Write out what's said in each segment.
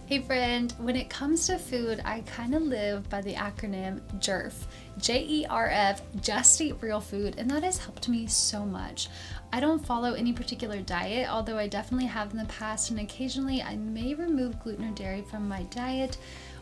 Hey friend, when it comes to food, I kind of live by the acronym JERF, J-E-R-F, Just Eat Real Food, and that has helped me so much. I don't follow any particular diet, although I definitely have in the past, and occasionally I may remove gluten or dairy from my diet,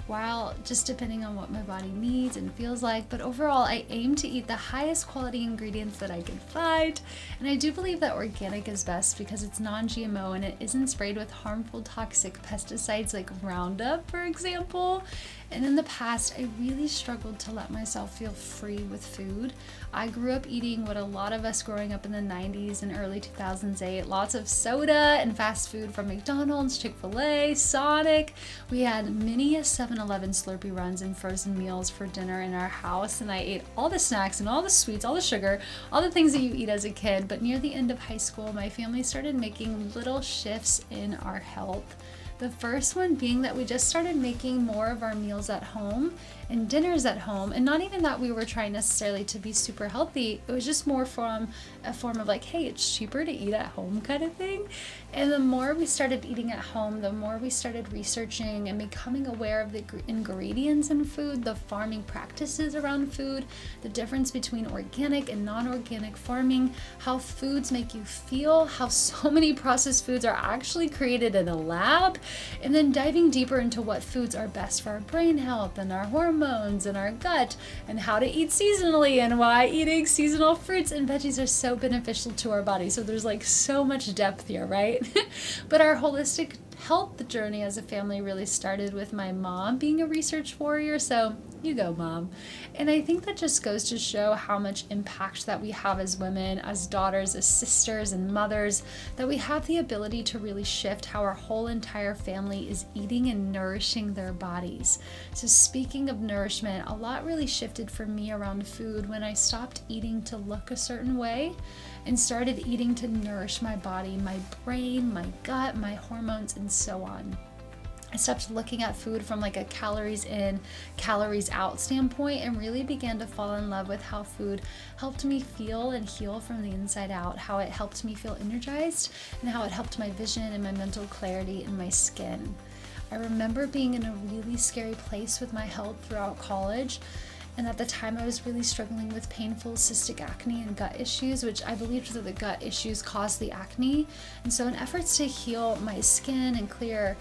while just depending on what my body needs and feels like. But overall, I aim to eat the highest quality ingredients that I can find. And I do believe that organic is best because it's non-GMO and it isn't sprayed with harmful toxic pesticides like Roundup, for example. And in the past, I really struggled to let myself feel free with food. I grew up eating what a lot of us growing up in the 90s and early 2000s ate. Lots of soda and fast food from McDonald's, Chick-fil-A, Sonic. We had many 7-Eleven Slurpee runs and frozen meals for dinner in our house, and I ate all the snacks and all the sweets, all the sugar, all the things that you eat as a kid. But near the end of high school, my family started making little shifts in our health. The first one being that we just started making more of our meals at home and dinners at home. And not even that we were trying necessarily to be super healthy. It was just more from a form of like, hey, it's cheaper to eat at home kind of thing. And the more we started eating at home, the more we started researching and becoming aware of the ingredients in food, the farming practices around food, the difference between organic and non-organic farming, how foods make you feel, how so many processed foods are actually created in a lab, and then diving deeper into what foods are best for our brain health and our hormones and our gut, and how to eat seasonally and why eating seasonal fruits and veggies are so beneficial to our body. So there's like so much depth here, right? But our holistic health journey as a family really started with my mom being a research warrior. So you go, Mom. And I think that just goes to show how much impact that we have as women, as daughters, as sisters and mothers, that we have the ability to really shift how our whole entire family is eating and nourishing their bodies. So speaking of nourishment, a lot really shifted for me around food when I stopped eating to look a certain way and started eating to nourish my body, my brain, my gut, my hormones, and so on. I stopped looking at food from like a calories in, calories out standpoint and really began to fall in love with how food helped me feel and heal from the inside out, how it helped me feel energized, and how it helped my vision and my mental clarity and my skin. I remember being in a really scary place with my health throughout college. And at the time, I was really struggling with painful cystic acne and gut issues, which I believed that the gut issues caused the acne. And so in efforts to heal my skin and clear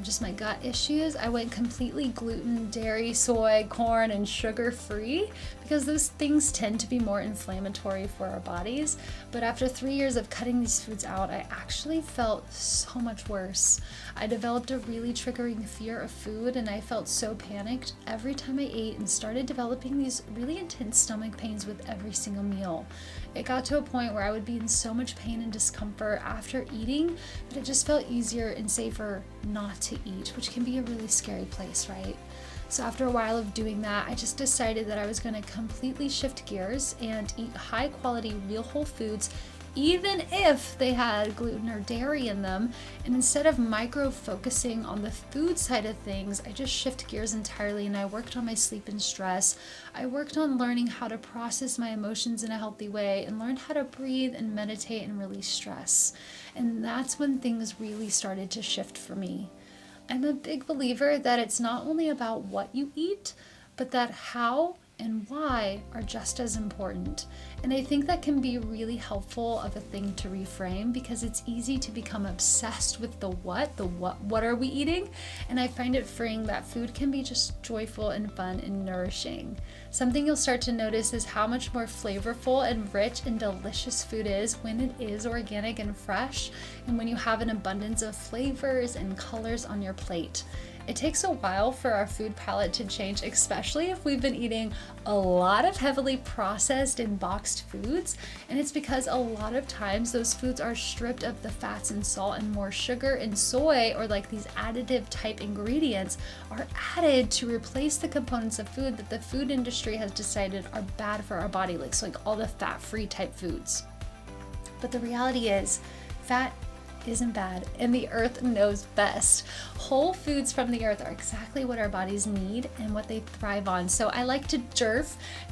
just my gut issues, I went completely gluten, dairy, soy, corn, and sugar free because those things tend to be more inflammatory for our bodies. But after 3 years of cutting these foods out, I actually felt so much worse. I developed a really triggering fear of food, and I felt so panicked every time I ate and started developing these really intense stomach pains with every single meal. It got to a point where I would be in so much pain and discomfort after eating that it just felt easier and safer not to eat, which can be a really scary place, right? So after a while of doing that, I just decided that I was going to completely shift gears and eat high quality real whole foods, even if they had gluten or dairy in them. And instead of micro focusing on the food side of things, I just shift gears entirely and I worked on my sleep and stress. I worked on learning how to process my emotions in a healthy way and learned how to breathe and meditate and release stress. And that's when things really started to shift for me. I'm a big believer that it's not only about what you eat, but that how and why are just as important. And I think that can be really helpful of a thing to reframe because it's easy to become obsessed with the what are we eating? And I find it freeing that food can be just joyful and fun and nourishing. Something you'll start to notice is how much more flavorful and rich and delicious food is when it is organic and fresh, and when you have an abundance of flavors and colors on your plate. It takes a while for our food palate to change, especially if we've been eating a lot of heavily processed and boxed foods. And it's because a lot of times those foods are stripped of the fats and salt, and more sugar and soy, or like these additive type ingredients, are added to replace the components of food that the food industry has decided are bad for our body, like all the fat-free type foods. But the reality is, fat isn't bad, and the earth knows best. Whole foods from the earth are exactly what our bodies need and what they thrive on. So I like to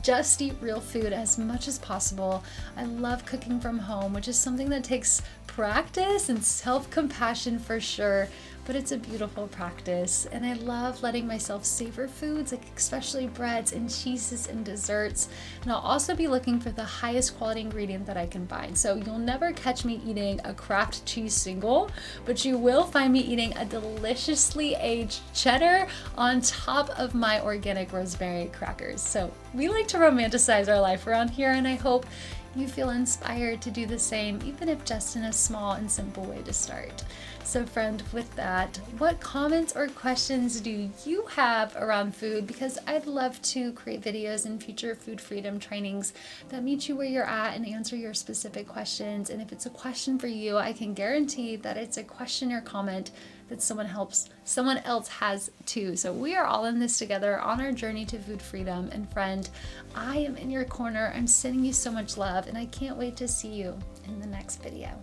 just eat real food as much as possible. I love cooking from home, which is something that takes practice and self-compassion for sure, but it's a beautiful practice. And I love letting myself savor foods, like especially breads and cheeses and desserts. And I'll also be looking for the highest quality ingredient that I can find. So you'll never catch me eating a Kraft cheese single, but you will find me eating a deliciously aged cheddar on top of my organic rosemary crackers. So we like to romanticize our life around here, and I hope you feel inspired to do the same, even if just in a small and simple way to start. So friend, with that, what comments or questions do you have around food? Because I'd love to create videos and future food freedom trainings that meet you where you're at and answer your specific questions. And if it's a question for you, I can guarantee that it's a question or comment that someone else has too. So we are all in this together on our journey to food freedom. And friend, I am in your corner. I'm sending you so much love, and I can't wait to see you in the next video.